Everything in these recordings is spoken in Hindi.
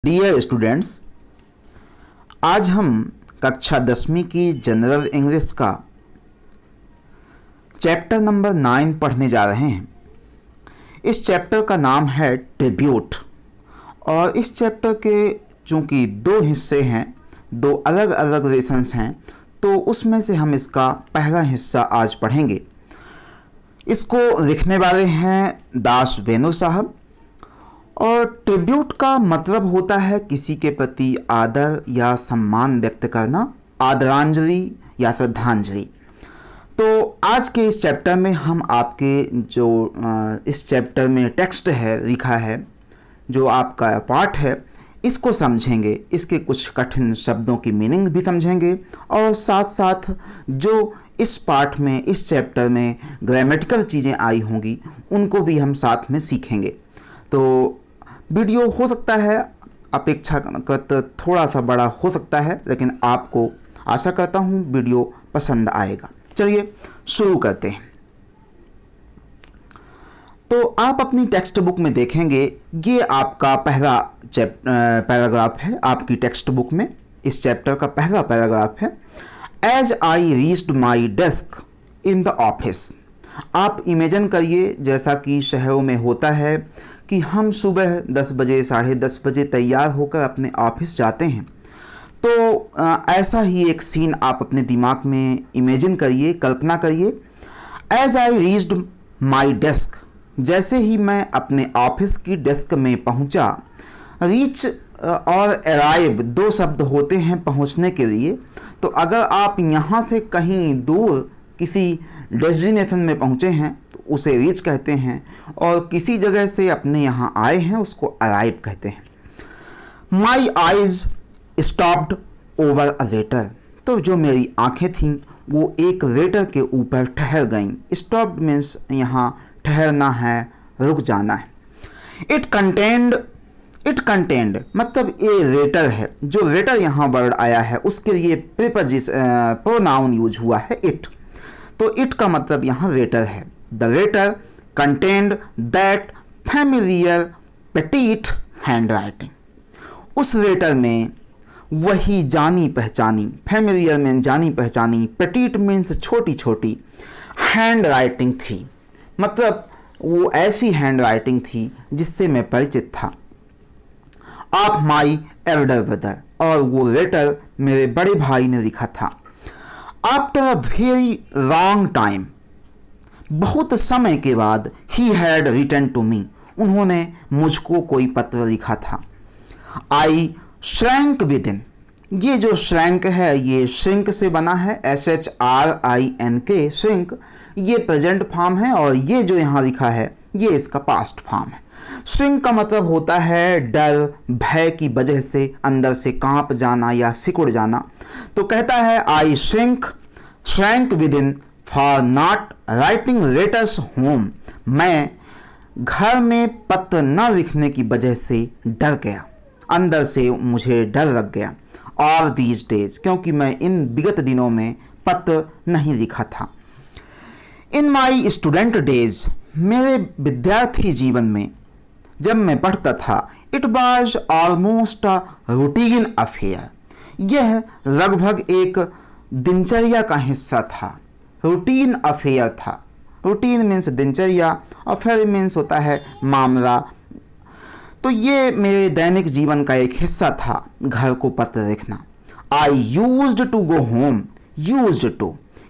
डियर स्टूडेंट्स, आज हम कक्षा 10वीं की जनरल इंग्लिश का चैप्टर नंबर 9 पढ़ने जा रहे हैं। इस चैप्टर का नाम है ट्रिब्यूट और इस चैप्टर के चूँकि दो हिस्से हैं, दो अलग अलग लेसन्स हैं, तो उसमें से हम इसका पहला हिस्सा आज पढ़ेंगे। इसको लिखने वाले हैं दास वेणु साहब और ट्रिब्यूट का मतलब होता है किसी के प्रति आदर या सम्मान व्यक्त करना, आदरांजलि या श्रद्धांजलि। तो आज के इस चैप्टर में हम आपके जो इस चैप्टर में टेक्स्ट है लिखा है, जो आपका पाठ है, इसको समझेंगे, इसके कुछ कठिन शब्दों की मीनिंग भी समझेंगे और साथ साथ जो इस पाठ में, इस चैप्टर में ग्रामेटिकल चीज़ें आई होंगी उनको भी हम साथ में सीखेंगे। तो वीडियो हो सकता है अपेक्षाकृत थोड़ा सा बड़ा हो सकता है, लेकिन आपको आशा करता हूँ वीडियो पसंद आएगा। चलिए शुरू करते हैं। तो आप अपनी टेक्स्ट बुक में देखेंगे, ये आपका पहला पैराग्राफ है आपकी टेक्स्ट बुक में। इस चैप्टर का पहला पैराग्राफ है, as I reached my desk in the office. आप इमेजिन करिए जैसा कि शहरों में होता है कि हम सुबह 10 बजे, 10:30 बजे तैयार होकर अपने ऑफिस जाते हैं। तो ऐसा ही एक सीन आप अपने दिमाग में इमेजिन करिए, कल्पना करिए। As I reached my desk, जैसे ही मैं अपने ऑफिस की डेस्क में पहुंचा। रीच और अराइव दो शब्द होते हैं पहुंचने के लिए। तो अगर आप यहाँ से कहीं दूर किसी डेस्टिनेशन में पहुँचे हैं तो उसे रीच कहते हैं, और किसी जगह से अपने यहाँ आए हैं उसको अराइव कहते हैं। My eyes stopped over a letter, तो जो मेरी आंखें थीं वो एक लेटर के ऊपर ठहर गईं। स्टॉप्ड मीन्स यहाँ ठहरना है, रुक जाना है। इट कंटेंड मतलब ये लेटर है। जो लेटर यहाँ वर्ड आया है उसके लिए प्रीपोजिशन प्रोनाउन यूज हुआ है इट, तो इट का मतलब यहाँ लेटर है। The letter contained that familiar petite hand writing, उस लेटर में वही जानी पहचानी, फैमिलियर मीन्स जानी पहचानी, पेटीट मीन्स छोटी छोटी, हैंड राइटिंग थी, मतलब वो ऐसी हैंड राइटिंग थी जिससे मैं परिचित था। ऑफ माई एल्डर ब्रदर, और वो लेटर मेरे बड़े भाई ने लिखा था। After a very long time, बहुत समय के बाद, he had written to me, उन्होंने मुझको कोई पत्र लिखा था। आई श्रैंक विद इन, ये जो श्रैंक है ये श्रिंक से बना है, SHRINK, श्रिंक, ये प्रेजेंट फॉर्म है, और ये जो यहाँ लिखा है ये इसका पास्ट फॉर्म है। श्रिंक का मतलब होता है डर, भय की वजह से अंदर से कांप जाना या सिकुड़ जाना। तो कहता है I shrank within for not writing letters home, मैं घर में पत्र न लिखने की वजह से डर गया, अंदर से मुझे डर लग गया। ऑल दीज डेज, क्योंकि मैं इन विगत दिनों में पत्र नहीं लिखा था। इन माई स्टूडेंट डेज, मेरे विद्यार्थी जीवन में जब मैं पढ़ता था, it was almost a routine affair, यह लगभग एक दिनचर्या का हिस्सा था। रूटीन अफेयर था, रूटीन मीन्स दिनचर्या, अफेयर मीन्स होता है मामला। तो ये मेरे दैनिक जीवन का एक हिस्सा था घर को पत्र लिखना। I used to go home,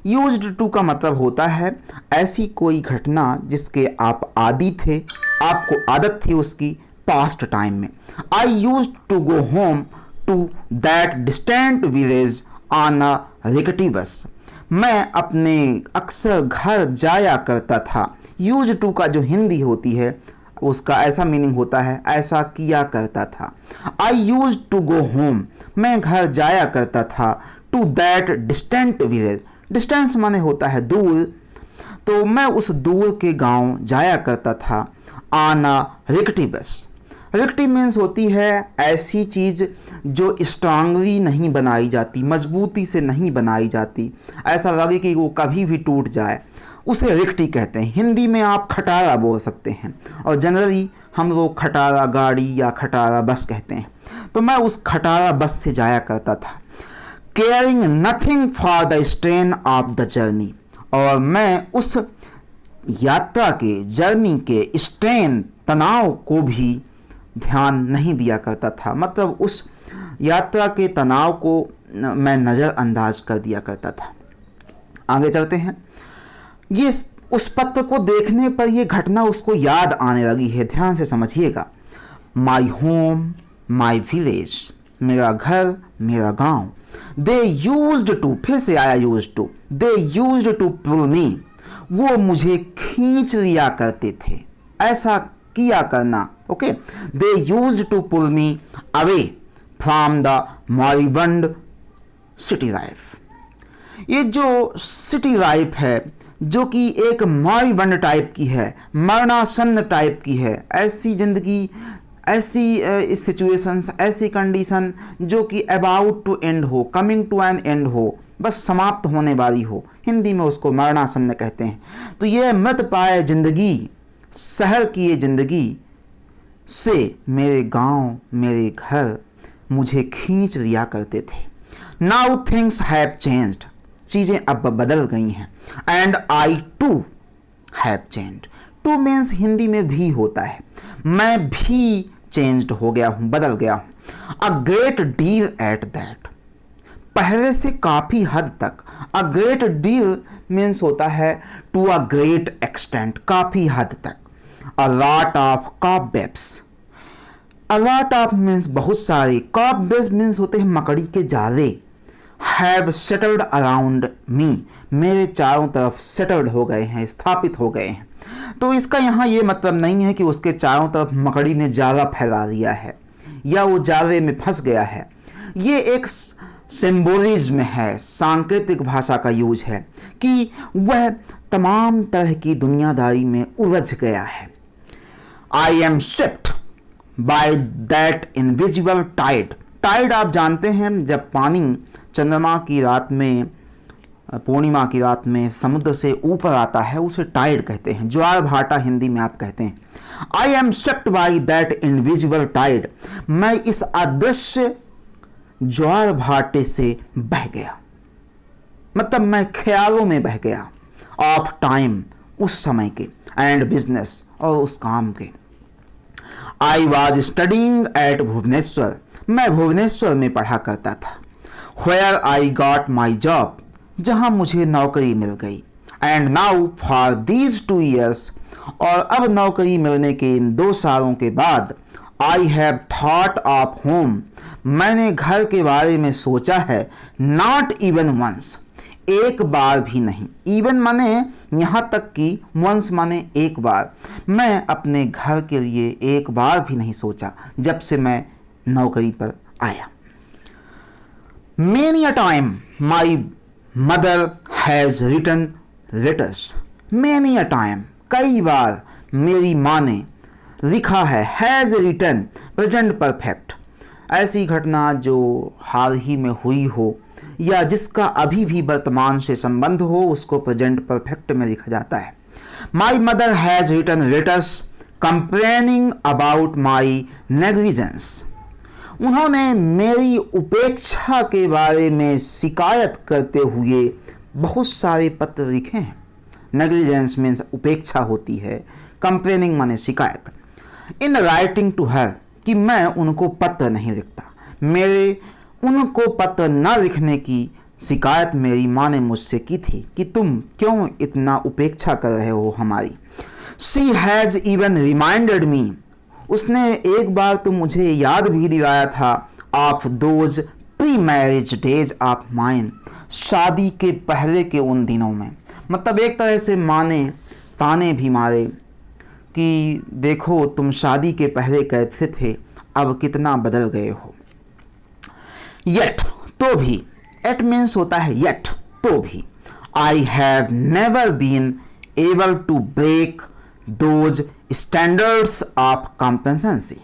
used to का मतलब होता है ऐसी कोई घटना जिसके आप आदी थे, आपको आदत थी उसकी, पास्ट टाइम में। I used to go home to that distant village on a rickshaw bus, मैं अपने अक्सर घर जाया करता था। यूज टू का जो हिंदी होती है उसका ऐसा मीनिंग होता है ऐसा किया करता था। I use to go home, मैं घर जाया करता था। To that distant village, distance माने होता है दूर, तो मैं उस दूर के गांव जाया करता था। ऑन अ रिक्शा बस, रिक्शा मीन्स होती है ऐसी चीज़ जो स्ट्रांगली नहीं बनाई जाती, मजबूती से नहीं बनाई जाती, ऐसा लगे कि वो कभी भी टूट जाए, उसे रिक्शा कहते हैं। हिंदी में आप खटारा बोल सकते हैं, और जनरली हम लोग खटारा गाड़ी या खटारा बस कहते हैं। तो मैं उस खटारा बस से जाया करता था, caring nothing for the strain of the journey, और मैं उस यात्रा के, जर्नी के स्ट्रेन, तनाव को भी ध्यान नहीं दिया करता था। मतलब उस यात्रा के तनाव को मैं नज़रअंदाज कर दिया करता था। आगे चलते हैं। ये उस पत्र को देखने पर यह घटना उसको याद आने लगी है। ध्यान से समझिएगा। माई होम, माई विलेज, मेरा घर, मेरा गांव। दे यूज्ड टू, फिर से आया used to, they used to pull me, वो मुझे खींच लिया करते थे, ऐसा किया करना। Okay, they used to pull me away from the moribund city life. ये जो सिटी लाइफ है, जो कि एक मॉरिबंड टाइप की है, मरणासन्न टाइप की है, ऐसी ज़िंदगी, ऐसी सिचुएशंस, ऐसी कंडीशन जो कि अबाउट टू एंड हो, कमिंग टू एन एंड हो, बस समाप्त होने वाली हो, हिंदी में उसको मरणासन्न कहते हैं। तो ये मृत पाए ज़िंदगी, शहर की ये ज़िंदगी से मेरे गांव, मेरे घर मुझे खींच लिया करते थे। नाउ थिंग्स हैव चेंज्ड, चीज़ें अब बदल गई हैं। And I too have changed, too means Hindi में भी होता है, मैं भी चेंज्ड हो गया हूँ, बदल गया हूँ। A great deal at that, पहले से काफ़ी हद तक। अ ग्रेट डील मीन्स होता है टू अ ग्रेट एक्सटेंट, काफ़ी हद तक। A lot of cobwebs, a lot of means बहुत सारे, कॉबवेब्स मीन्स होते हैं मकड़ी के जाले। हैव सेटल्ड अराउंड मी, मेरे चारों तरफ सेटल्ड हो गए हैं, स्थापित हो गए हैं। तो इसका यहाँ ये मतलब नहीं है कि उसके चारों तरफ मकड़ी ने जाला फैला दिया है या वो जाले में फंस गया है। ये एक सिंबोलिज्म है, सांकेतिक भाषा का यूज है कि वह तमाम तरह की दुनियादारी में उलझ गया है। I am swept by that invisible tide. Tide आप जानते हैं, जब पानी चंद्रमा की रात में, पूर्णिमा की रात में समुद्र से ऊपर आता है, उसे टाइड कहते हैं, ज्वार भाटा हिंदी में आप कहते हैं। I am swept by that invisible tide, मैं इस अदृश्य ज्वार भाटे से बह गया, मतलब मैं ख्यालों में बह गया। ऑफ टाइम, उस समय के, एंड बिजनेस, और उस काम के। I was studying at Bhubaneswar, मैं भुवनेश्वर में पढ़ा करता था। Where I got my job, जहाँ मुझे नौकरी मिल गई। And now for these 2 years, और अब नौकरी मिलने के इन 2 सालों के बाद, I have thought of home, मैंने घर के बारे में सोचा है। नॉट इवन वंस, एक बार भी नहीं। इवन माने यहाँ तक कि, वंस माने एक बार। मैं अपने घर के लिए एक बार भी नहीं सोचा जब से मैं नौकरी पर आया। Many a time my mother has written letters. Many a time, कई बार मेरी माँ ने लिखा है। has written, present perfect, ऐसी घटना जो हाल ही में हुई हो या जिसका अभी भी वर्तमान से संबंध हो, उसको प्रेजेंट परफेक्ट में लिखा जाता है। My mother has written letters complaining about my negligence. उन्होंने मेरी उपेक्षा के बारे में शिकायत करते हुए बहुत सारे पत्र लिखे हैं। नेग्लिजेंस मीन्स उपेक्षा होती है, कंप्लेनिंग माने शिकायत। इन राइटिंग टू हर, कि मैं उनको पत्र नहीं लिखता, मेरे उनको पत्र न लिखने की शिकायत मेरी माँ ने मुझसे की थी कि तुम क्यों इतना उपेक्षा कर रहे हो हमारी। She has even reminded me, उसने एक बार तो मुझे याद भी दिलाया था, of those pre marriage days of mine, शादी के पहले के उन दिनों में। मतलब एक तरह से माँ ने ताने भी मारे कि देखो तुम शादी के पहले कैसे थे, अब कितना बदल गए हो। येट, तो भी, एट मीन्स होता है येट, तो भी। I have never been able to break those standards of complacency.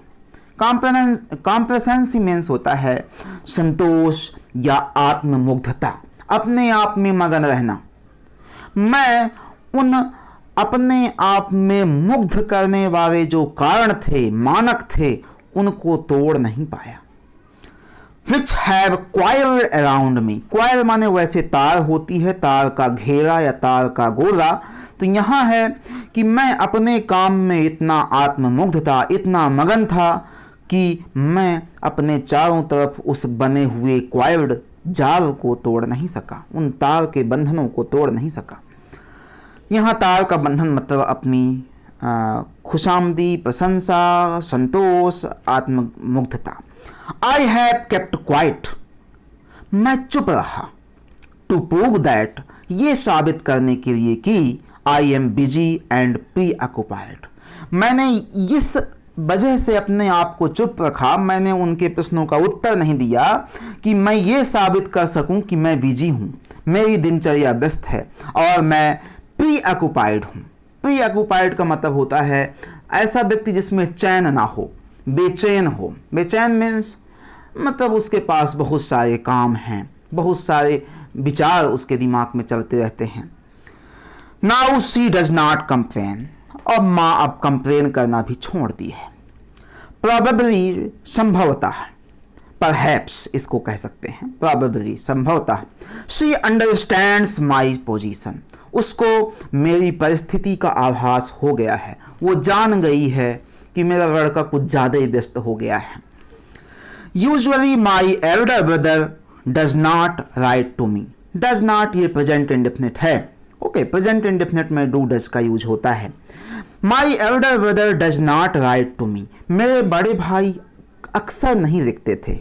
Complacency means होता है संतोष या आत्ममुग्धता, अपने आप में मगन रहना। मैं उन अपने आप में मुग्ध करने वाले जो कारण थे, मानक थे, उनको तोड़ नहीं पाया। Which have coiled around me. Coil माने वैसे तार होती है, तार का घेरा या तार का गोला। तो यहाँ है कि मैं अपने काम में इतना आत्ममुग्ध था, इतना मगन था कि मैं अपने चारों तरफ उस बने हुए क्वाइल्ड जाल को तोड़ नहीं सका, उन तार के बंधनों को तोड़ नहीं सका। यहाँ तार का बंधन मतलब अपनी खुशामदी, प्रशंसा, संतोष, आत्ममुग्धता। आई हैव केप्ट क्वाइट, मैं चुप रहा। टू प्रूव दैट, ये साबित करने के लिए कि I am busy and pre occupied, मैंने इस वजह से अपने आप को चुप रखा, मैंने उनके प्रश्नों का उत्तर नहीं दिया कि मैं ये साबित कर सकूं कि मैं बिजी हूँ, मेरी दिनचर्या व्यस्त है और मैं प्री ऑक्युपाइड हूँ। प्री ऑक्युपाइड का मतलब होता है ऐसा व्यक्ति जिसमें चैन ना हो, बेचैन हो। बेचैन मीन्स मतलब उसके पास बहुत सारे काम हैं, बहुत सारे विचार उसके दिमाग में चलते रहते हैं। Now she does not complain, और माँ अब कंप्लेन करना भी छोड़ दी है। प्रोबेबली संभवतः, परहैप्स इसको कह सकते हैं, प्रोबेबली संभवतः। शी अंडरस्टैंड्स माई पोजीशन, उसको मेरी परिस्थिति का आभास हो गया है, वो जान गई है कि मेरा लड़का कुछ ज़्यादा ही व्यस्त हो गया है। Usually my elder brother does not write to me, does not ये प्रेजेंट इंडेफिनिट है। ओके, प्रेजेंट इंडेफिनिट में डू डज का यूज होता है। My elder brother does not write to me, मेरे बड़े भाई अक्सर नहीं लिखते थे।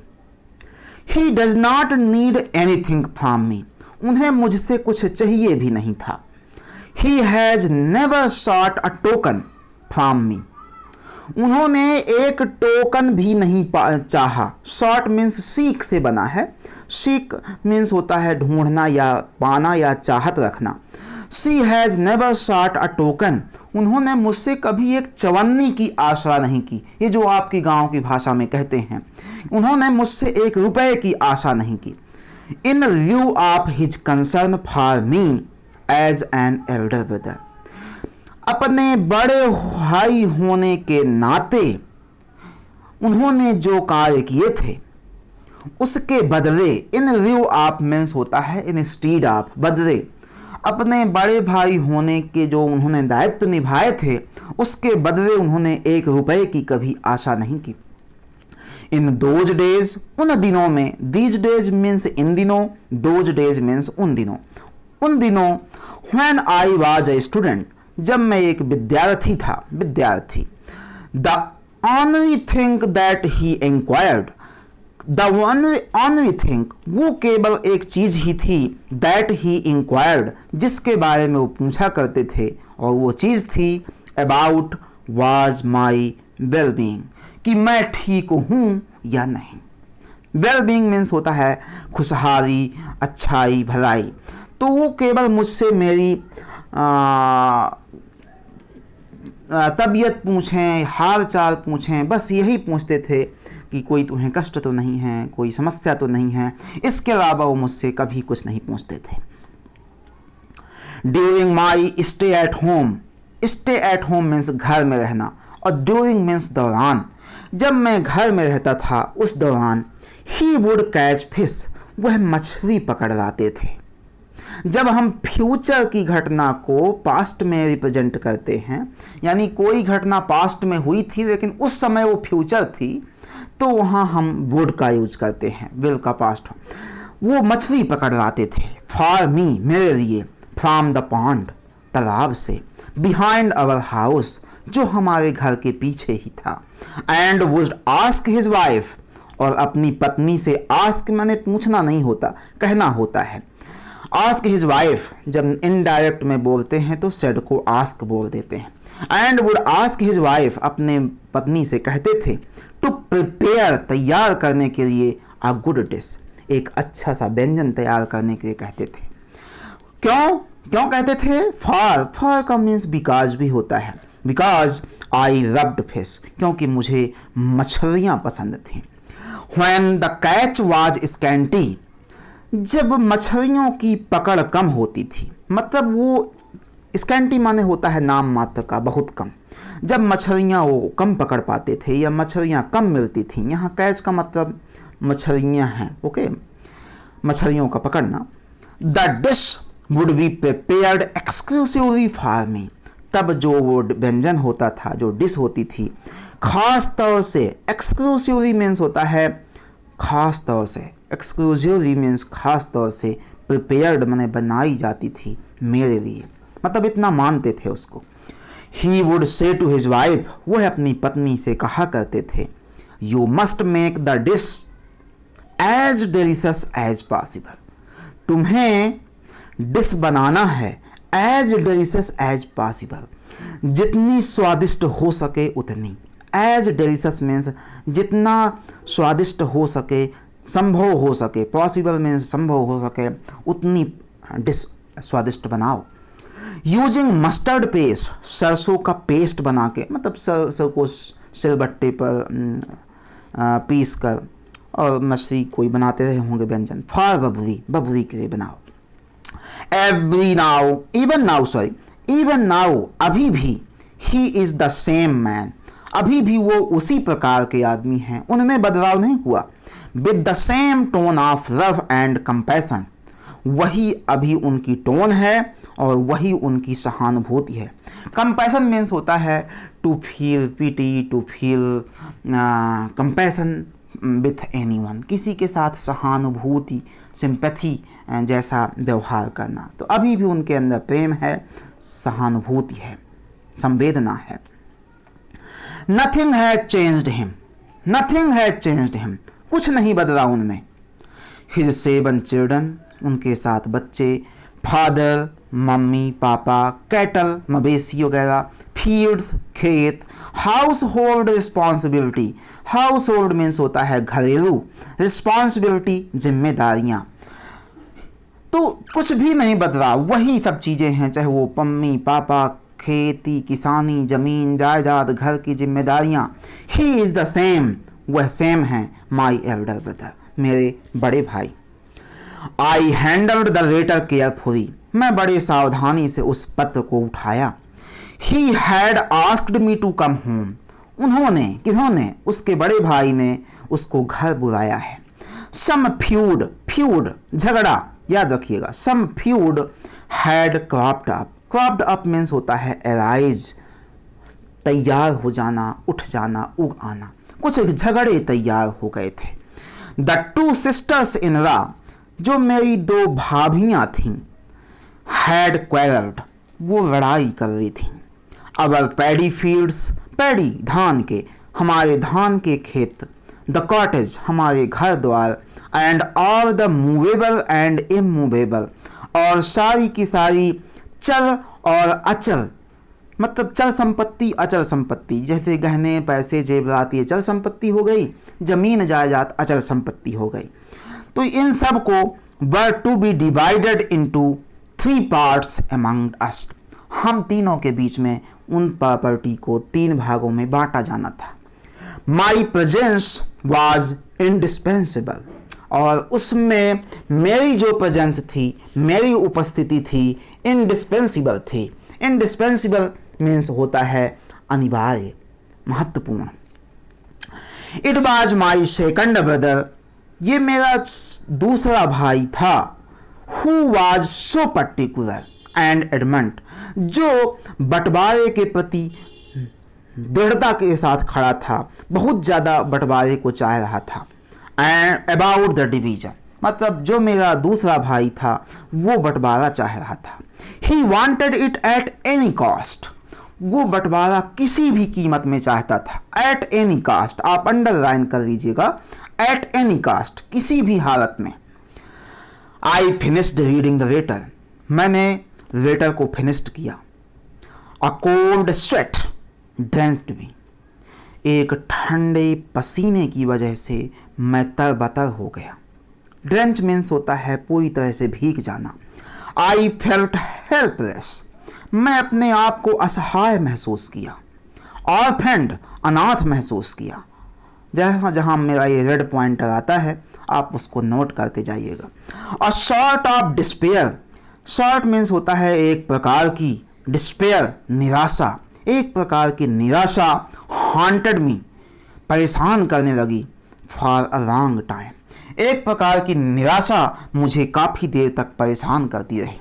He does not need anything from me, उन्हें मुझसे कुछ चाहिए भी नहीं था। He has never sought a token from me, उन्होंने एक टोकन भी नहीं चाहा। सॉट मीन्स सीख से बना है, सीख मीन्स होता है ढूंढना या पाना या चाहत रखना। She has never sought a token, उन्होंने मुझसे कभी एक चवन्नी की आशा नहीं की, ये जो आपकी गांव की भाषा में कहते हैं, उन्होंने मुझसे एक रुपए की आशा नहीं की। In view of his concern for me as an elder brother, अपने बड़े भाई होने के नाते उन्होंने जो कार्य किए थे उसके बदले, इन व्यू ऑफ मीन्स होता है इंस्टीड ऑफ, बदले, अपने बड़े भाई होने के जो उन्होंने दायित्व निभाए थे उसके बदले उन्होंने एक रुपए की कभी आशा नहीं की। इन दोज डेज, उन दिनों में, दीज डेज मीन्स इन दिनों, दोज डेज मीन्स उन दिनों, उन दिनों। When I was a student, जब मैं एक विद्यार्थी था, विद्यार्थी। The only thing that he inquired, the only thing, वो केवल एक चीज़ ही थी, दैट ही इंक्वायर्ड, जिसके बारे में वो पूछा करते थे, और वो चीज़ थी अबाउट वाज माई वेलबींग, कि मैं ठीक हूँ या नहीं। वेलबींग मीन्स होता है खुशहाली, अच्छाई, भलाई। तो वो केवल मुझसे मेरी तबीयत पूछें, हाल चाल पूछें, बस यही पूछते थे कि कोई तुम्हें कष्ट तो नहीं है, कोई समस्या तो नहीं है। इसके अलावा वो मुझसे कभी कुछ नहीं पूछते थे। During my stay at home, stay at home means घर में रहना, और ड्यूरिंग मीन्स दौरान, जब मैं घर में रहता था उस दौरान। ही वुड कैच फिश, वह मछली पकड़ लाते थे। जब हम फ्यूचर की घटना को पास्ट में रिप्रेजेंट करते हैं, यानी कोई घटना पास्ट में हुई थी लेकिन उस समय वो फ्यूचर थी, तो वहाँ हम वुड का यूज करते हैं, विल का पास्ट। वो मछली पकड़ लाते थे, फॉर मी, मेरे लिए, फ्रॉम द पॉन्ड, तालाब से, बिहाइंड अवर हाउस, जो हमारे घर के पीछे ही था। And would ask his wife, और अपनी पत्नी से, आस्क माने पूछना नहीं होता, कहना होता है। आस्क हिज वाइफ, जब इनडायरेक्ट में बोलते हैं तो सेड को आस्क बोल देते हैं। And would ask his wife, अपने पत्नी से कहते थे, टू प्रिपेयर, तैयार करने के लिए, अ गुड डिश, एक अच्छा सा व्यंजन तैयार करने के लिए कहते थे। क्यों क्यों कहते थे? फॉर का मीन्स बिकॉज भी होता है। बिकॉज आई लव्ड फिश, क्योंकि मुझे मछलियाँ पसंद थीं। When the catch was scanty, जब मछलियों की पकड़ कम होती थी, मतलब वो स्कैंटी माने होता है नाम मात्र का, बहुत कम। जब मछलियाँ वो कम पकड़ पाते थे या मछलियाँ कम मिलती थीं, यहाँ कैच का मतलब मछलियाँ हैं, ओके, मछलियों का पकड़ना। The dish would be prepared exclusively for me, तब जो वो व्यंजन होता था, जो डिश होती थी, खास तौर से, एक्सक्लूसिवली मीन्स होता है खास तौर से, एक्सक्लूसिवली मीन्स खास तौर से, प्रिपेयर्ड माने बनाई जाती थी मेरे लिए, मतलब इतना मानते थे उसको। He would say to his wife, वह अपनी पत्नी से कहा करते थे, you must make the dish as delicious as possible, तुम्हें डिश बनाना है एज डिलीशियस एज पॉसिबल, जितनी स्वादिष्ट हो सके उतनी। एज डिलीशियस मीन्स जितना स्वादिष्ट हो सके, संभव हो सके, पॉसिबल मीन्स संभव हो सके, उतनी डिश स्वादिष्ट बनाओ। यूजिंग मस्टर्ड पेस्ट, सरसों का पेस्ट बना के, मतलब सरसों को सिलबट्टे पर पीस कर, और मछली कोई बनाते रहे होंगे व्यंजन, फॉर बबरी, बबरी के लिए बनाओ। Every now, even now, sorry, even now, अभी भी, he is the same man, अभी भी वो उसी प्रकार के आदमी हैं, उनमें बदलाव नहीं हुआ। With the same tone of love and compassion, वही अभी उनकी टोन है और वही उनकी सहानुभूति है। कंपैशन मीन्स होता है to feel pity, to feel compassion with anyone, किसी के साथ सहानुभूति, सिंपैथी जैसा व्यवहार करना। तो अभी भी उनके अंदर प्रेम है, सहानुभूति है, संवेदना है। Nothing has changed him, nothing has changed him, कुछ नहीं बदला उनमें। हिज 7 चिल्ड्रन, उनके 7 बच्चे, फादर, मम्मी, पापा, कैटल, मवेशी वगैरह, फील्ड्स, खेत, house hold responsibility, house hold means होता है घरेलू, रिस्पॉन्सिबिलिटी जिम्मेदारियाँ। तो कुछ भी नहीं बदला, वही सब चीज़ें हैं, चाहे वो मम्मी पापा, खेती किसानी, ज़मीन जायदाद, घर की जिम्मेदारियाँ। ही इज़ द सेम, वह सेम हैं। माई एल्डर ब्रदर, मेरे बड़े भाई। I handled the letter carefully, मैं बड़े सावधानी से उस पत्र को उठाया। He had asked me to come home, उन्होंने, किन्होंने, उसके बड़े भाई ने उसको घर बुलाया है। सम फ्यूड, फ्यूड झगड़ा, याद रखिएगा, some feud had cropped up, cropped up means होता है अराइज, तैयार हो जाना, उठ जाना, उग आना। कुछ झगड़े तैयार हो गए थे। द 2 सिस्टर्स इन लॉ, जो मेरी 2 भाभियाँ थीं, हैड क्वेरल्ड, वो लड़ाई कर रही थीं। अवर पैडी फील्ड्स, पैडी धान के, हमारे धान के खेत, द कॉटेज हमारे घर द्वार, and all the movable and immovable, और सारी की सारी चल और अचल, मतलब चल संपत्ति अचल संपत्ति, जैसे गहने पैसे जेवरात ये चल संपत्ति हो गई, जमीन जायदाद अचल संपत्ति हो गई। तो इन सब को were to be divided into 3 parts among us, हम तीनों के बीच में उन प्रॉपर्टी को 3 भागों में बांटा जाना था। माई प्रेजेंस वाज इंडिस्पेंसिबल, और उसमें मेरी जो प्रेजेंस थी, मेरी उपस्थिति थी, इंडिस्पेंसिबल थी। इंडिस्पेंसिबल मीन्स होता है अनिवार्य, महत्वपूर्ण। It was my second brother, ये मेरा दूसरा भाई था। Who was so particular and adamant, जो बंटवारे के प्रति दृढ़ता के साथ खड़ा था, बहुत ज़्यादा बंटवारे को चाह रहा था। एंड अबाउट द डिवीजन, मतलब जो मेरा दूसरा भाई था वो बंटवारा चाह रहा था। He wanted it at any cost, वो बंटवारा किसी भी कीमत में चाहता था। एट एनी कास्ट, आप अंडरलाइन कर लीजिएगा, एट एनी कास्ट, किसी भी हालत में। I finished reading the letter, मैंने लेटर को फिनिश्ड किया। A cold sweat drenched me, एक ठंडे पसीने की वजह से मैं तरबतर हो गया। ड्रेंच मीन्स होता है पूरी तरह से भीग जाना। आई फेल्ट हेल्पलेस, मैं अपने आप को असहाय महसूस किया। ऑर्फेंड, अनाथ महसूस किया। जहाँ जहाँ मेरा ये रेड पॉइंटर आता है आप उसको नोट करते जाइएगा। A sort of despair, sort means होता है एक प्रकार की, डिस्पेयर निराशा, एक प्रकार की निराशा। हॉन्टेड मी, परेशान करने लगी। For a long time. एक प्रकार की निराशा मुझे काफ़ी देर तक परेशान करती रही।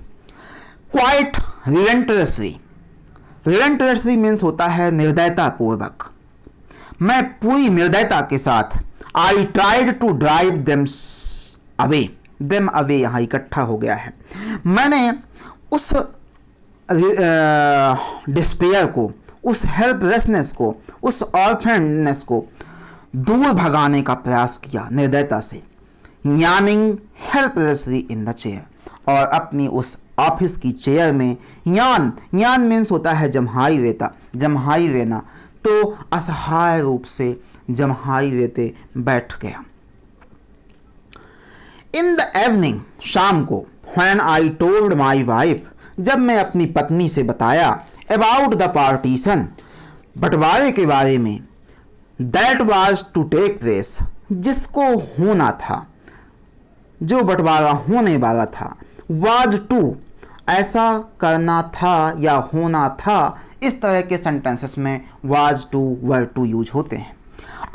क्वाइट रिलेंटलेसली, रिलेंटलेसली मीन्स होता है निर्दयता पूर्वक। मैं पूरी निर्दयता के साथ I tried to drive away, them away यहाँ इकट्ठा हो गया है। मैंने उस डिस्पेयर को, उस हेल्पलेसनेस को, उस ऑर्फेनेस को दूर भगाने का प्रयास किया निर्दयता से। Yaning helplessly in the chair, और अपनी उस ऑफिस की चेयर में यान मीन्स होता है जम्हाई रहना, तो असहाय रूप से जम्हाई रहते बैठ गया। इन द इवनिंग, शाम को, when I told my wife, जब मैं अपनी पत्नी से बताया अबाउट द पार्टीशन, बंटवारे के बारे में, that was to take place, जिसको होना था, जो बंटवारा होने वाला था, वाज टू, ऐसा करना था या होना था, इस तरह के सेंटेंसेस में was to were to use होते हैं।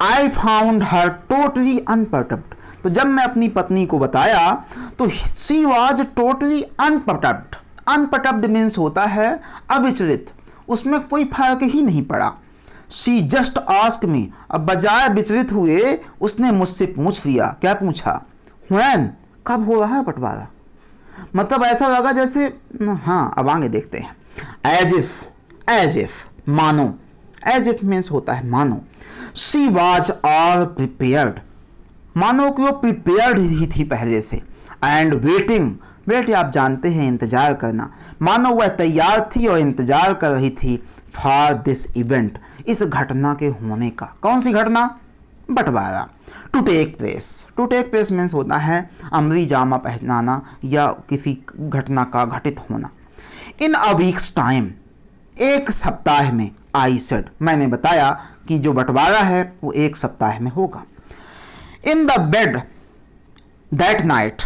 आई फाउंड हर टोटली अनपर्टब्ड, तो जब मैं अपनी पत्नी को बताया तो शी वाज टोटली अनपर्टब्ड। अनपर्टब्ड मीन्स होता है अविचलित, उसमें कोई फर्क ही नहीं पड़ा। शी जस्ट आस्क मी, अब बजाय विचलित हुए उसने मुझसे पूछ लिया। क्या पूछा? व्हेन, कब हो रहा है बंटवारा? मतलब ऐसा लगा जैसे, हाँ अब आगे देखते हैं। एज इफ मानो, एज इफ मीन्स होता है मानो। शी वाज ऑल प्रिपेयर्ड, मानो कि वो प्रिपेयर्ड ही थी पहले से। एंड वेट आप जानते हैं इंतजार करना, मानो वह तैयार थी और इंतजार कर रही थी फॉर दिस इवेंट, इस घटना के होने का। कौन सी घटना? बंटवारा। टू टेक प्लेस मीन्स होता है अमली जामा पहनाना या किसी घटना का घटित होना। इन अ वीक्स टाइम, एक सप्ताह में, आई सेड, मैंने बताया कि जो बंटवारा है वो एक सप्ताह में होगा। In the bed that night,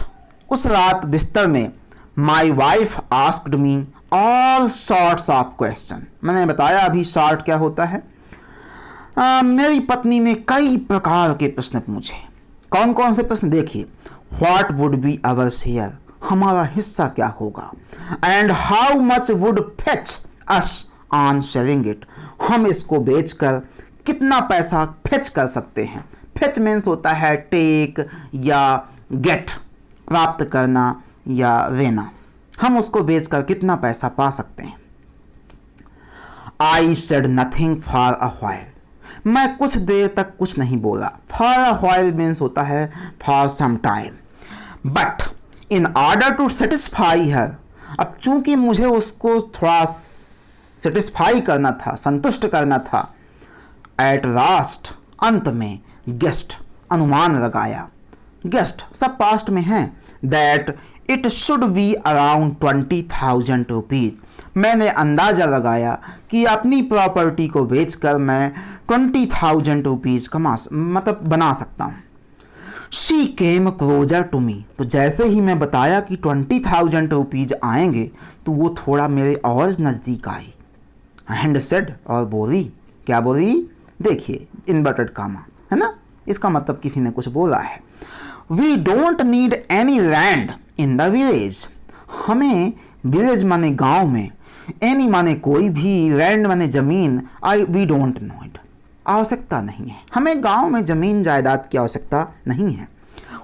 उस रात बिस्तर में, my wife asked me all sorts of question, मैंने बताया अभी शॉर्ट क्या होता है। मेरी पत्नी ने कई प्रकार के प्रश्न पूछे। कौन कौन से प्रश्न? देखिए, what would be our share, हमारा हिस्सा क्या होगा। And how much would fetch us on selling it, हम इसको बेचकर कितना पैसा फेच कर सकते हैं। फेच मीन्स होता है टेक या गेट, प्राप्त करना या लेना। हम उसको बेचकर कितना पैसा पा सकते हैं। I said nothing for a while, मैं कुछ देर तक कुछ नहीं बोला। फॉर अ व्हाइल मीन्स होता है for some time. But in order to satisfy her, अब चूंकि मुझे उसको थोड़ा सेटिस्फाई करना था, संतुष्ट करना था। एट लास्ट, अंत में, गेस्ट, अनुमान लगाया। गेस्ट सब पास्ट में हैं। That it should be around 20,000 rupees, मैंने अंदाज़ा लगाया कि अपनी प्रॉपर्टी को बेचकर मैं 20,000 रुपीज बना सकता हूँ। She came closer to me, तो जैसे ही मैं बताया कि 20,000 रुपीज आएंगे तो वो थोड़ा मेरे और नज़दीक आई। एंड सेड, और बोली। क्या बोली? देखिए इन्वर्टेड कामा है ना, इसका मतलब किसी ने कुछ बोला है। We don't need any land in the village, हमें विलेज माने गांव में, एनी माने कोई भी, लैंड माने जमीन, वी डोंट नो इट, आवश्यकता नहीं है, हमें गांव में जमीन जायदाद की आवश्यकता नहीं है।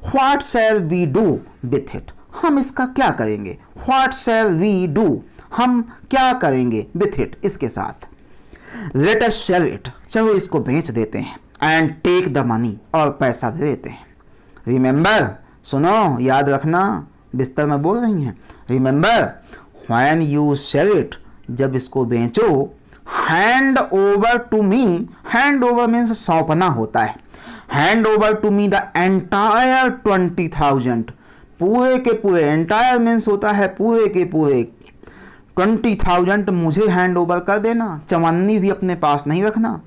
What shall we do with it, हम इसका क्या करेंगे। व्हाट शैल वी डू, हम क्या करेंगे विथ इट, इसके साथ। लेट अस सेल इट, चलो इसको बेच देते हैं। एंड टेक द मनी, और पैसा दे देते हैं। रिमेंबर, सुनो, याद रखना, बिस्तर में बोल रही हैं। Remember, when you sell it, जब इसको बेचो, hand over to me, hand over means सौंपना होता है। Hand over to me the entire 20,000, पूरे के पूरे, एंटायर मीन्स होता है पूरे के पूरे, 20,000 मुझे हैंड ओवर कर देना, चवन्नी भी अपने पास नहीं रखना।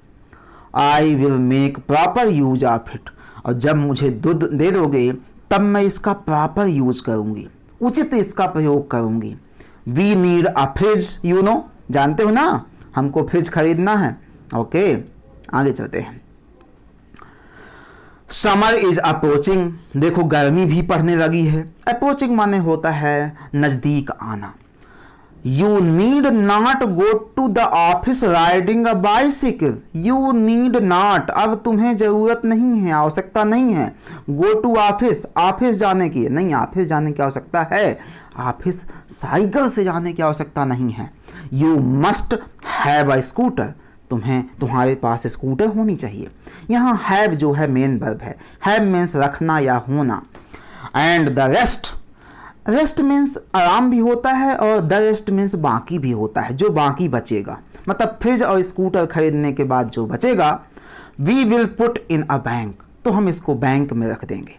I will make proper use of it, और जब मुझे दूध दे दोगे तब मैं इसका प्रॉपर यूज करूँगी, उचित इसका प्रयोग करूँगी। We need a fridge, you know, जानते हो ना, हमको फ्रिज खरीदना है। ओके, आगे चलते हैं। समर इज अप्रोचिंग, देखो गर्मी भी पड़ने लगी है। अप्रोचिंग माने होता है नजदीक आना। You need not go to the office riding a bicycle, you need not, अब तुम्हें जरूरत नहीं है, आवश्यकता नहीं है। गो टू ऑफिस, ऑफिस जाने की नहीं, ऑफिस जाने की आवश्यकता है, ऑफिस साइकिल से जाने की आवश्यकता नहीं है। You must have a scooter, तुम्हारे पास स्कूटर होनी चाहिए। यहाँ हैव जो है मेन वर्ब है, हैव मीन्स रखना या होना। And the rest, rest means आराम भी होता है और द रेस्ट मीन्स बाकी भी होता है, जो बाकी बचेगा, मतलब फ्रिज और स्कूटर खरीदने के बाद जो बचेगा। We will put in a bank, तो हम इसको बैंक में रख देंगे।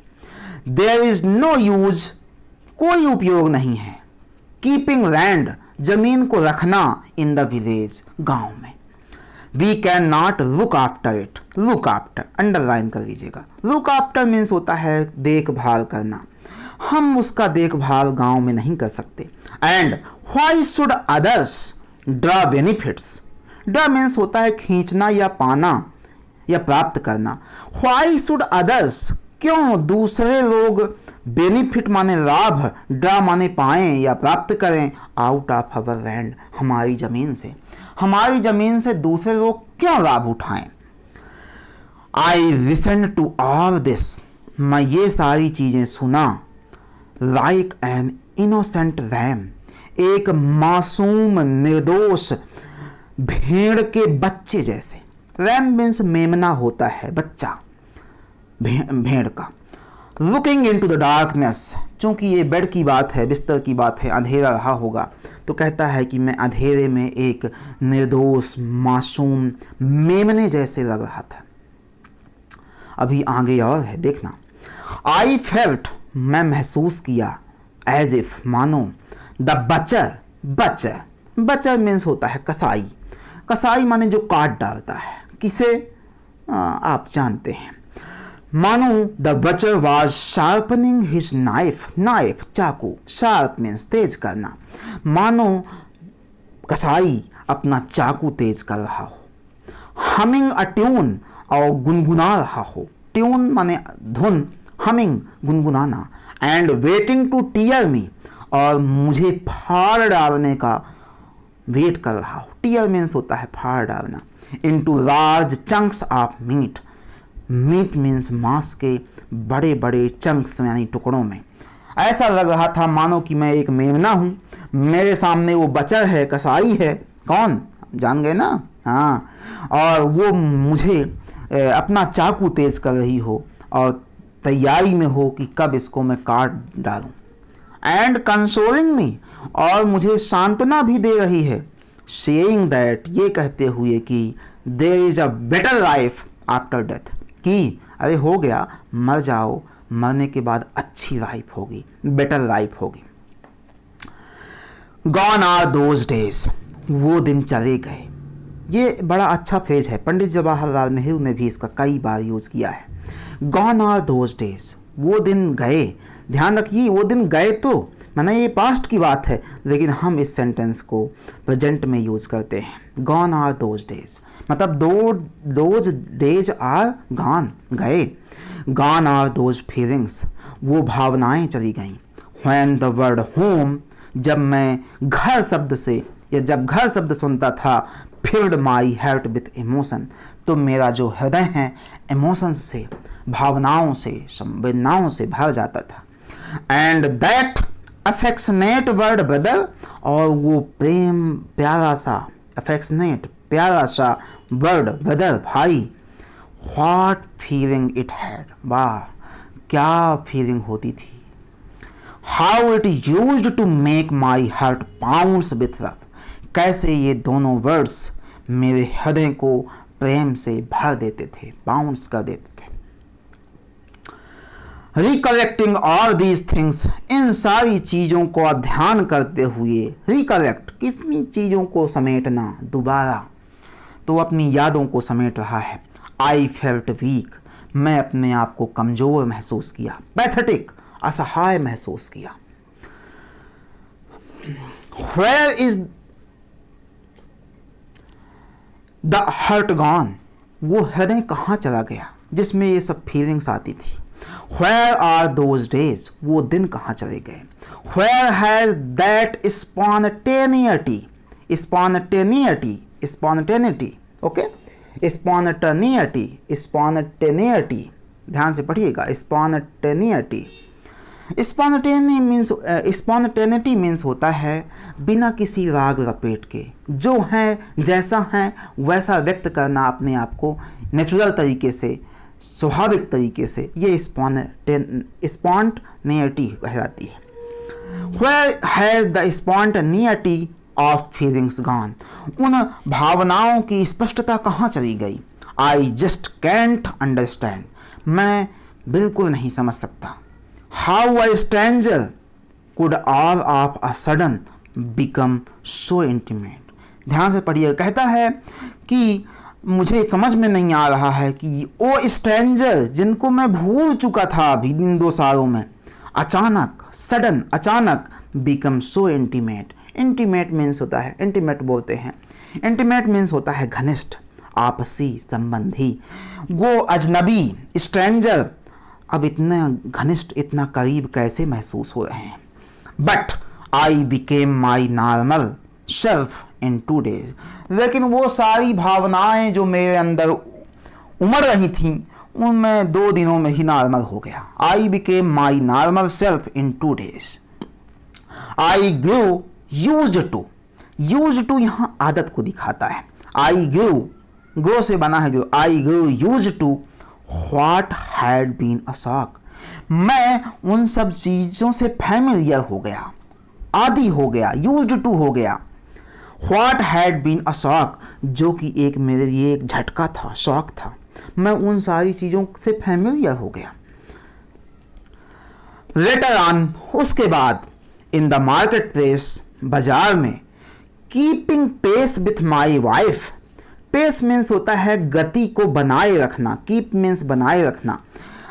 देयर इज नो यूज, कोई उपयोग नहीं है। कीपिंग लैंड, जमीन को रखना, इन द विलेज, गांव में। We can not look after it, look after underline कर लीजिएगा। लुक आफ्टर मीन्स होता है देखभाल करना, हम उसका देखभाल गांव में नहीं कर सकते। And why should others draw benefits, draw means होता है खींचना या पाना या प्राप्त करना। व्हाई शुड अदर्स, क्यों दूसरे लोग, बेनिफिट माने लाभ, ड्रा माने पाएं या प्राप्त करें, आउट ऑफ अवर लैंड, हमारी ज़मीन से, हमारी ज़मीन से दूसरे लोग क्यों लाभ उठाएं। I listen to all this, मैं ये सारी चीज़ें सुना। लाइक एन इनोसेंट लैम, एक मासूम निर्दोष भेड़ के बच्चे जैसे। लैम मीन्स मेमना होता है, बच्चा भेड़ का। Looking into the darkness, चूँकि ये बेड की बात है, बिस्तर की बात है, अंधेरा रहा होगा, तो कहता है कि मैं अंधेरे में एक निर्दोष मासूम मेमने जैसे लग रहा था। अभी आगे और है, देखना। आई फेल्ट, मैं महसूस किया। एज इफ, मानो। द बचर, बचर, बचर मीन्स होता है कसाई, कसाई माने जो काट डालता है, किसे आप जानते हैं। मानो the butcher was sharpening his knife, knife चाकू, शार्प मीन्स तेज करना, मानो कसाई अपना चाकू तेज कर रहा हो। हमिंग अ ट्यून, और गुनगुना रहा हो, ट्यून माने धुन, हमिंग गुनगुनाना। And waiting to tear me, और मुझे फाड़ डालने का वेट कर रहा हो। टीयर मीन्स होता है फाड़ डालना। Into large chunks of meat, meat means मांस के बड़े बड़े चंक्स यानी टुकड़ों में। ऐसा लग रहा था मानो कि मैं एक मेमना हूँ, मेरे सामने वो बचर है, कसाई है, कौन जान गए ना, हाँ, और वो मुझे अपना चाकू तेज कर रही हो और तैयारी में हो कि कब इसको मैं काट डालूं। एंड कंसोलिंग मी, और मुझे सांत्वना भी दे रही है। सेइंग दैट, ये कहते हुए कि there is a better life after death, कि अरे हो गया, मर जाओ, मरने के बाद अच्छी लाइफ होगी, बेटर लाइफ होगी। गॉन आर दोज डेज, वो दिन चले गए। ये बड़ा अच्छा फ्रेज है, पंडित जवाहरलाल नेहरू ने भी इसका कई बार यूज़ किया है। गॉन आर दोज डेज, वो दिन गए। ध्यान रखिए, वो दिन गए तो माने ये पास्ट की बात है, लेकिन हम इस सेंटेंस को प्रेजेंट में यूज़ करते हैं। गॉन आर दोज डेज मतलब दोज डेज आर गॉन, गए। गॉन आर दोज फीलिंग्स, वो भावनाएं चली गईं। व्हेन द वर्ड होम, जब मैं घर शब्द से या जब घर शब्द सुनता था, field my heart with emotion, तो मेरा जो हृदय है इमोशंस से, भावनाओं से, संवेदनाओं से भर जाता था। And that affectionate word brother, और वो प्रेम प्यारा सा, अफेक्शनेट प्यारा सा वर्ड ब्रदर भाई, व्हाट फीलिंग इट हैड, वाह क्या फीलिंग होती थी। How it used to make my heart pounds with love, कैसे ये दोनों वर्ड्स मेरे हृदय को प्रेम से भर देते थे, बाउंड्स कर देते थे। रिकलेक्टिंग ऑल दीज थिंग्स, इन सारी चीज़ों को ध्यान करते हुए, रिकलेक्ट कितनी चीज़ों को समेटना, दोबारा, तो अपनी यादों को समेट रहा है। आई फेल्ट वीक, मैं अपने आप को कमज़ोर महसूस किया। पैथेटिक, असहाय महसूस किया। Where is the heart gone, वो हृदय कहाँ चला गया। जिसमें ये सब फीलिंग्स आती थी। Where are those days? वो दिन कहाँ चले गए? Where has that spontaneity, okay? Spontaneity, ध्यान से पढ़िएगा, स्पॉन्टेनिटी मीन्स होता है बिना किसी राग रपेट के, जो है जैसा है वैसा व्यक्त करना अपने आप को नेचुरल तरीके से, स्वाभाविक तरीके से, ये स्पॉन्टेनिटी कहलाती है। Where has the spontaneity of feelings gone? उन भावनाओं की स्पष्टता कहाँ चली गई? I just can't understand. मैं बिल्कुल नहीं समझ सकता। How a stranger could all of a sudden become so intimate. ध्यान से पढ़िए, कहता है कि मुझे समझ में नहीं आ रहा है कि वो स्ट्रेंजर जिनको मैं भूल चुका था अभी इन 2 सालों में, अचानक, सडन, अचानक, become so intimate. Intimate means होता है, इंटीमेट बोलते हैं, इंटीमेट मीन्स होता है घनिष्ठ, आपसी संबंधी। वो अजनबी, स्ट्रेंजर अब इतना घनिष्ठ, इतना करीब कैसे महसूस हो रहे हैं। But I became my normal self in 2 days। लेकिन वो सारी भावनाएं जो मेरे अंदर उमड़ रही थीं उनमें 2 दिनों में ही नॉर्मल हो गया। I became my normal self in 2 days। I grew used to यहाँ आदत को दिखाता है। आई ग्रो से बना है grow. I grew used to what had been a shock. मैं उन सब चीज़ों से फैमिलियर हो गया, आदी हो गया, यूज्ड टू हो गया। What had been a shock, जो कि एक मेरे लिए एक झटका था, शॉक था। मैं उन सारी चीज़ों से फैमिलियर हो गया। लेटर ऑन, उसके बाद, इन द मार्केट प्लेस, बाजार में, keeping pace with my wife. Pace means होता है गति को बनाए रखना, कीप मीन्स बनाए रखना,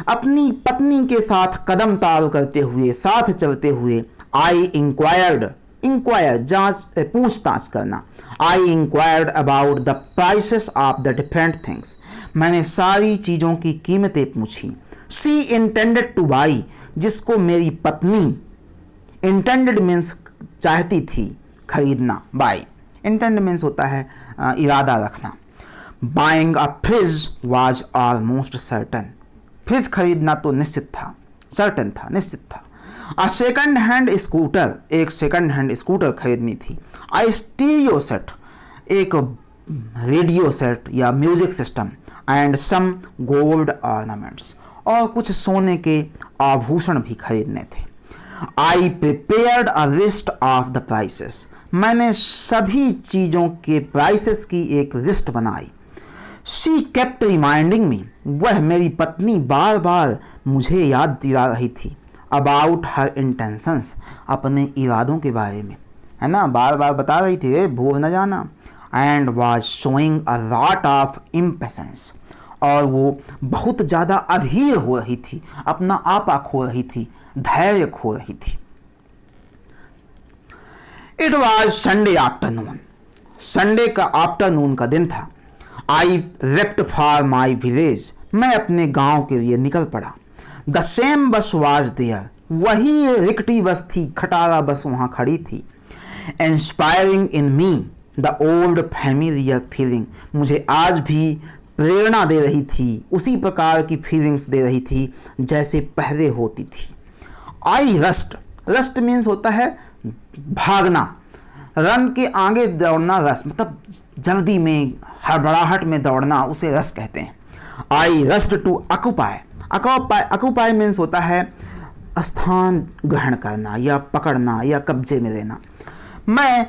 अपनी पत्नी के साथ कदम ताल करते हुए, साथ चलते हुए। आई इंक्वायर जांच, पूछताछ करना। आई inquired about the prices of the different things. मैंने सारी चीज़ों की कीमतें पूछी। शी इंटेंडेड टू बाई, जिसको मेरी पत्नी, इंटेंडेड मीन्स चाहती थी, खरीदना, बाई। इंटेंड मीन्स होता है इरादा रखना। Buying a fridge was almost certain. Fridge खरीदना तो निश्चित था, सर्टन था, निश्चित था। अ सेकंड हैंड स्कूटर, एक सेकंड हैंड स्कूटर खरीदनी थी। अ स्टीरियो सेट, एक रेडियो सेट या music system. And some gold ornaments, और कुछ सोने के आभूषण भी खरीदने थे। I prepared a list of the prices. मैंने सभी चीज़ों के प्राइसेस की एक लिस्ट बनाई। शी केप्ट रिमाइंडिंग मी, वह मेरी पत्नी बार बार मुझे याद दिला रही थी। अबाउट हर इंटेंशंस, अपने इरादों के बारे में, है ना, बार बार बता रही थी, भूल न जाना। And was showing a lot of impatience, और वो बहुत ज़्यादा अधीर हो रही थी, अपना आपा खो रही थी, धैर्य खो रही थी। It was Sunday afternoon, Sunday का आफ्टरनून का दिन था। I left for my village, मैं अपने गांव के लिए निकल पड़ा। द सेम बस वाज देयर, वही रिक्टी बस थी, खटारा बस वहाँ खड़ी थी। Inspiring in me the old familiar feeling, मुझे आज भी प्रेरणा दे रही थी, उसी प्रकार की फीलिंग्स दे रही थी जैसे पहले होती थी। आई रस्ट मीन्स होता है भागना, रन के आगे दौड़ना, रस मतलब जल्दी में, हड़बड़ाहट में दौड़ना, उसे रस कहते हैं। आई रस्ट टू अकुपाई मीन्स होता है स्थान ग्रहण करना या पकड़ना या कब्जे में लेना। मैं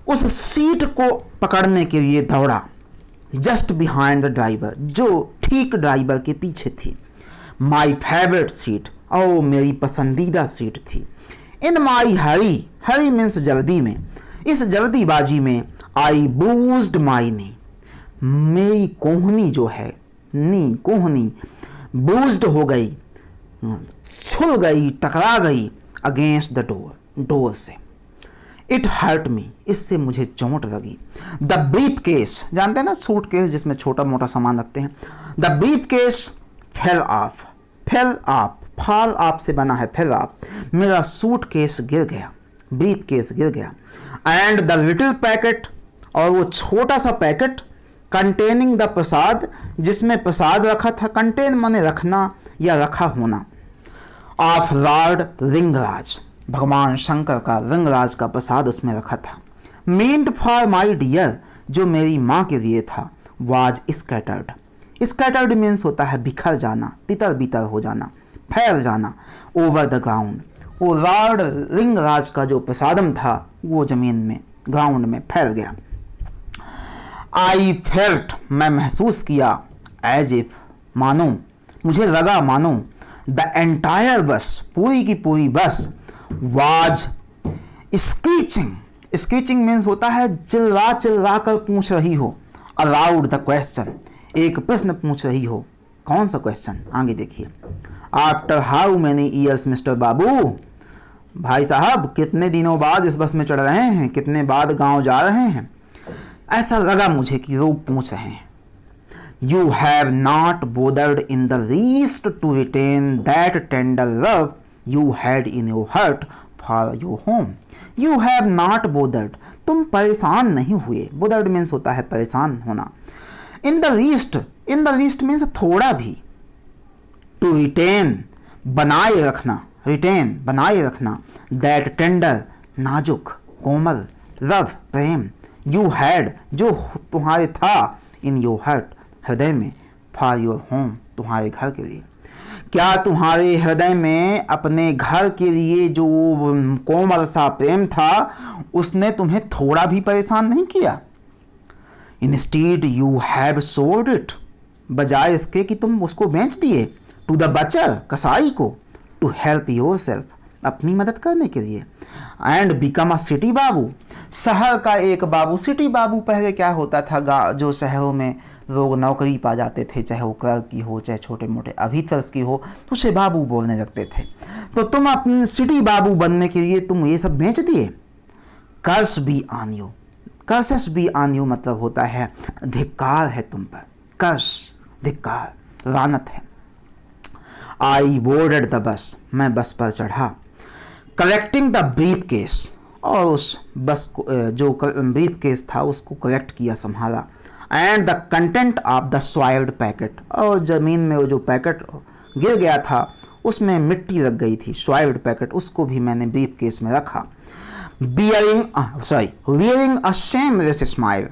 उस सीट को पकड़ने के लिए दौड़ा। जस्ट बिहाइंड द ड्राइवर, जो ठीक ड्राइवर के पीछे थी। माई फेवरेट सीट, ओ मेरी पसंदीदा सीट थी। इन माई हरी मीन्स जल्दी में, इस जल्दीबाजी में। आई बूज्ड माई नी, मेरी कोहनी जो है, नी कोहनी, बूज्ड हो गई, छुल गई, टकरा गई, अगेंस्ट द डोर से। इट हर्ट मी, इससे मुझे चोट लगी। द ब्रीफ केस, जानते हैं ना सूट केस जिसमें छोटा मोटा सामान रखते हैं। The brief case fell off, fell off, fall of से बना है फेल ऑफ, मेरा सूट केस गिर गया, ब्रीफ केस गिर गया। एंड द लिटिल पैकेट, और वो छोटा सा पैकेट, कंटेनिंग द प्रसाद, जिसमें प्रसाद रखा था, कंटेन माने रखना या रखा होना, ऑफ लॉर्ड रिंगराज, भगवान शंकर का रिंगराज का प्रसाद उसमें रखा था। मीन्ड फॉर माई डियर, जो मेरी माँ के लिए था, वाज स्कैटर्ड, स्कैटर्ड मीन्स होता है बिखर जाना, तितर बितर हो जाना, फैल जाना, ओवर द ग्राउंड, वो लॉर्ड रिंगराज का जो प्रसादम था वो जमीन में, ग्राउंड में फैल गया। आई फेल्ट, मैं महसूस किया, एज इफ, मानो, मुझे लगा मानो, द एंटायर बस, पूरी की पूरी बस, वाज स्क्रीचिंग, स्क्रीचिंग मीन्स होता है चिल्ला चिल्ला कर पूछ रही हो, अलाउड द क्वेश्चन, एक प्रश्न पूछ रही हो। कौन सा क्वेश्चन, आगे देखिए। After how many years Mister Babu, भाई साहब कितने दिनों बाद इस बस में चढ़ रहे हैं, कितने बाद गांव जा रहे हैं। ऐसा लगा मुझे कि लोग पूछ रहे हैं। You have not bothered in the least to retain that tender love you had in your heart for your home. You have not bothered, तुम परेशान नहीं हुए, बोदर्ड मीन्स होता है परेशान होना। इन the least, in the least means थोड़ा भी, टू रिटेन बनाए रखना, रिटेन बनाए रखना, दैट टेंडर नाजुक कोमल, लव प्रेम, यू हैड जो तुम्हारे था, इन योर हार्ट हृदय में, फॉर योर होम तुम्हारे घर के लिए। क्या तुम्हारे हृदय में अपने घर के लिए जो कोमल सा प्रेम था उसने तुम्हें थोड़ा भी परेशान नहीं किया। Instead you have sold it, बजाय इसके कि तुम उसको बेच दिए, टू द बचर कसाई को, टू हेल्प योर सेल्फ, अपनी मदद करने के लिए, एंड बिकम अ सिटी बाबू, शहर का एक बाबू। सिटी बाबू पहले क्या होता था, जो शहरों में लोग नौकरी पा जाते थे, चाहे वो क्लर्क की हो चाहे छोटे मोटे ऑफिसर्स की हो, तो उसे बाबू बोलने लगते थे। तो तुम अपने सिटी बाबू बनने के लिए तुम ये सब बेच दिए। Curse be on you, curses be on you मतलब होता है धिक्कार है तुम पर, कर्स धिक्कार, लानत है। आई बोर्डेड द बस, मैं बस पर चढ़ा। कलेक्टिंग द ब्रीफ केस, और उस बस को जो ब्रीफ केस था उसको कलेक्ट किया, संभाला। And the content of the soiled packet, और ज़मीन में वो जो पैकेट गिर गया था उसमें मिट्टी लग गई थी, सॉइल्ड पैकेट, उसको भी मैंने ब्रीफ केस में रखा। वियरिंग अ शेमलेस स्माइल,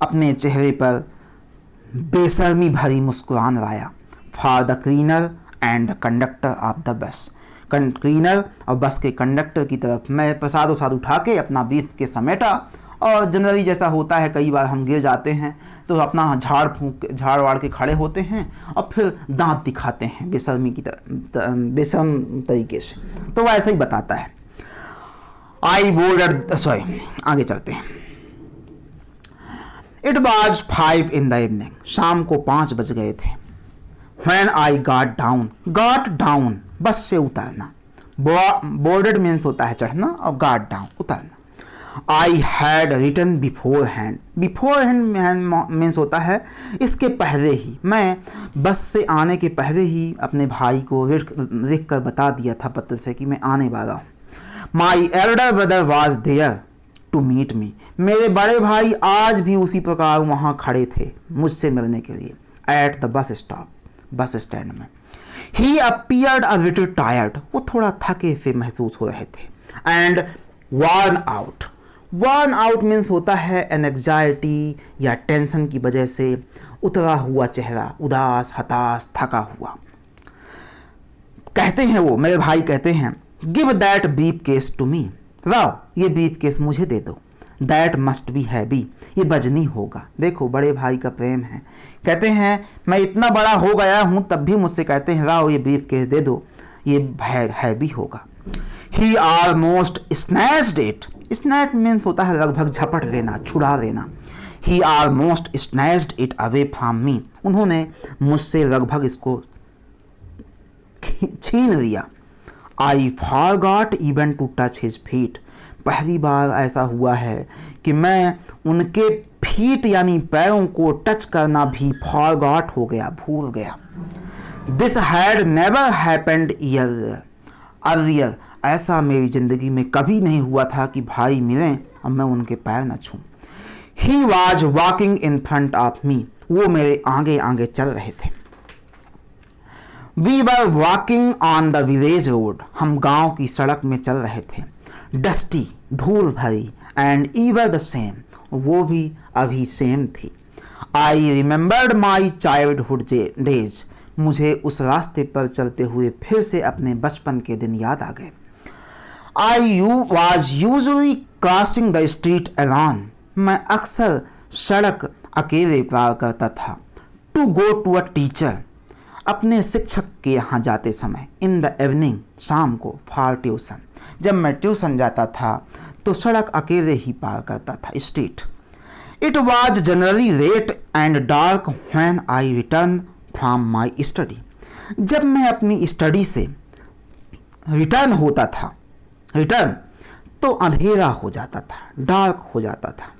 अपने चेहरे पर बेशर्मी भरी मुस्कुरान लाया। For the cleaner and the conductor of the bus, cleaner और बस के कंडक्टर की तरफ मैं प्रसाद वसाद उठा के अपना ब्रीफ के समेटा। और जनरली जैसा होता है कई बार हम गिर जाते हैं तो अपना झाड़ वाड़ के खड़े होते हैं और फिर दांत दिखाते हैं बेशर्मी की बेशर्म तरीके से, तो वह ऐसा ही बताता है। आई बोर्डेड, आगे चलते हैं। It was 5 in the evening, शाम को 5 बज गए थे। When I got down, बस से उतरना। बोर्डेड मीन्स होता है चढ़ना और got down उतरना। I had written beforehand, means होता है इसके पहले ही, मैं बस से आने के पहले ही अपने भाई को लिख कर बता दिया था पत्र से कि मैं आने वाला हूँ। My elder brother was there to meet me, मेरे बड़े भाई आज भी उसी प्रकार वहाँ खड़े थे मुझसे मिलने के लिए। At the bus stop, bus stand में। He appeared a little tired, वो थोड़ा थके से महसूस हो रहे थे। And worn out, worn out means होता है एंग्जाइटी या टेंशन की वजह से उतरा हुआ चेहरा, उदास, हताश, थका हुआ। कहते हैं वो मेरे भाई कहते हैं, give that briefcase to me, लाओ ये ब्रीफ केस मुझे दे दो। दैट मस्ट बी हैवी, ये वजनी होगा। देखो बड़े भाई का प्रेम है। कहते हैं मैं इतना बड़ा हो गया हूँ तब भी मुझसे कहते हैं लाओ ये ब्रीफ केस दे दो, ये हैवी होगा। He almost snatched it, snatch means होता है लगभग झपट लेना, छुड़ा लेना। He almost snatched it away from me, उन्होंने मुझसे लगभग इसको छीन लिया। I forgot even to touch his feet. पहली बार ऐसा हुआ है कि मैं उनके फीट यानी पैरों को टच करना भी forgot हो गया, भूल गया. This had never happened earlier. ऐसा मेरी ज़िंदगी में कभी नहीं हुआ था कि भाई मिलें और मैं उनके पैर न छूं. He was walking in front of me. वो मेरे आगे आगे चल रहे थे. We were walking on the village road. हम गांव की सड़क में चल रहे थे. Dusty, धूल भरी, and ever the same. वो भी अभी सेम थी. I remembered my childhood days. मुझे उस रास्ते पर चलते हुए फिर से अपने बचपन के दिन याद आ गए. I was usually crossing the street alone. मैं अक्सर सड़क अकेले पार करता था. To go to a teacher. अपने शिक्षक के यहाँ जाते समय. In the evening, शाम को, for tuition. जब मैं ट्यूशन जाता था तो सड़क अकेले ही पार करता था, street. It was generally late and dark when I returned from my study. जब मैं अपनी स्टडी से रिटर्न होता था, तो अंधेरा हो जाता था, डार्क हो जाता था.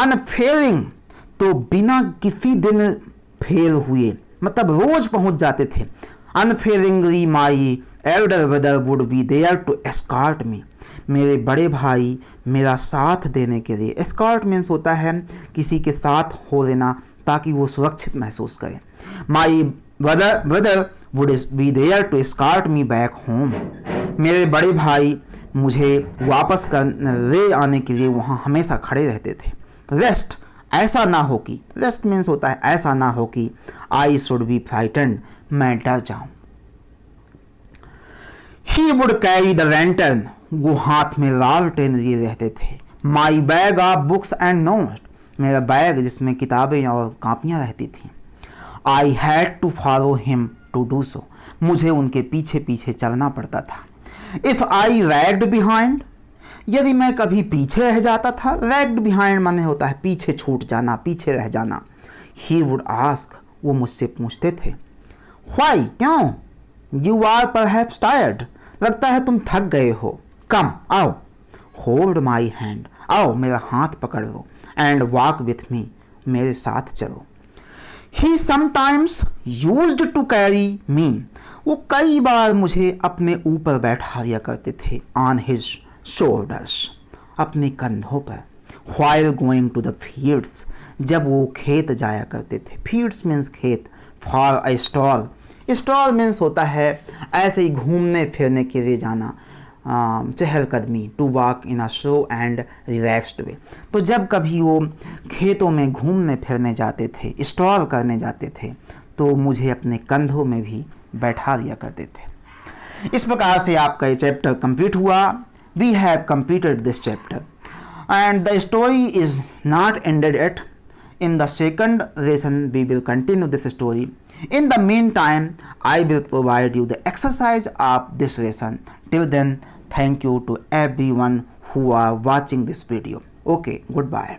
अनफेलिंग, तो बिना किसी दिन फेल हुए, मतलब रोज पहुंच जाते थे. Unfailingly my elder brother would be there to escort me. मेरे बड़े भाई मेरा साथ देने के लिए. एस्कॉर्ट मीन्स होता है किसी के साथ हो लेना ताकि वो सुरक्षित महसूस करे. My brother would be there to escort me back home. मेरे बड़े भाई मुझे वापस कर ले आने के लिए वहाँ हमेशा खड़े रहते थे. रेस्ट, ऐसा ना हो कि, रेस्ट मीन्स होता है ऐसा ना हो कि आई शुड बी फ्राइटेंड, मैं डर जाऊं. He would carry the lantern. वो हाथ में लालटेन लिए रहते थे. My bag of books and note. मेरा बैग जिसमें किताबें और कापियाँ रहती थी. I had to follow him to do so. मुझे उनके पीछे पीछे चलना पड़ता था. इफ़ आई लैग्ड बिहाइंड, यदि मैं कभी पीछे रह जाता था. लैग्ड बिहाइंड माने होता है पीछे छूट जाना, पीछे रह जाना. ही वुड आस्क, वो मुझसे पूछते थे. व्हाई, क्यों? यू आर परहैप्स टायर्ड, लगता है तुम थक गए हो. कम, आओ. होल्ड माई हैंड, आओ मेरा हाथ पकड़ लो. एंड वॉक विथ मी, मेरे साथ चलो. He sometimes used to carry me. वो कई बार मुझे अपने ऊपर बैठा लिया करते थे. ऑन हिज शोल्डर्स, अपने कंधों पर. While going to the fields, जब वो खेत जाया करते थे. फील्ड्स मीन्स खेत. For a stall, stall means होता है ऐसे ही घूमने फिरने के लिए जाना, चहलकदमी. To walk in a slow and relaxed way. तो जब कभी वो खेतों में घूमने फिरने जाते थे, स्टॉल करने जाते थे, तो मुझे अपने कंधों में भी बैठा लिया करते थे. इस प्रकार से आपका ये चैप्टर कंप्लीट हुआ. We have completed this chapter and the story is not ended at. In the second lesson, we will continue this story. In the meantime, I will provide you the exercise of this lesson. Till then, thank you to everyone who are watching this video. Okay, goodbye.